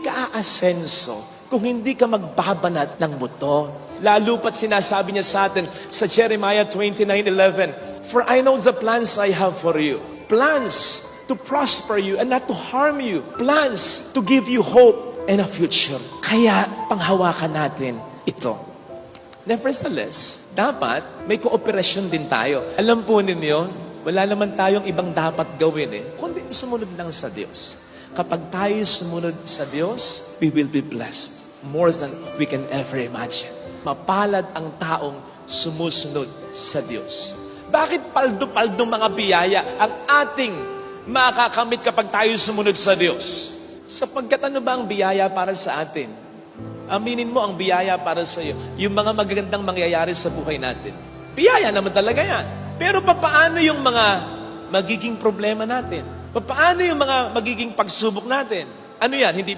ka aasenso kung hindi ka magbabanat ng buto. Lalo pat sinasabi niya sa atin sa Jeremiah 29:11, "For I know the plans I have for you, plans to prosper you and not to harm you, plans to give you hope and a future." Kaya panghawakan natin ito. Nevertheless, dapat may kooperasyon din tayo. Alam po ninyo, wala naman tayong ibang dapat gawin kundi sumunod lang sa Diyos. Kapag tayo sumunod sa Diyos, we will be blessed more than we can ever imagine. Mapalad ang taong sumusunod sa Diyos. Bakit paldo-paldo mga biyaya ang ating makakamit kapag tayo sumunod sa Diyos? Sapagkat ano ba ang biyaya para sa atin? Aminin mo ang biyaya para sa iyo. Yung mga magagandang mangyayari sa buhay natin. Biyaya naman talaga yan. Pero papaano yung mga magiging problema natin? Paano yung mga magiging pagsubok natin? Ano yan? Hindi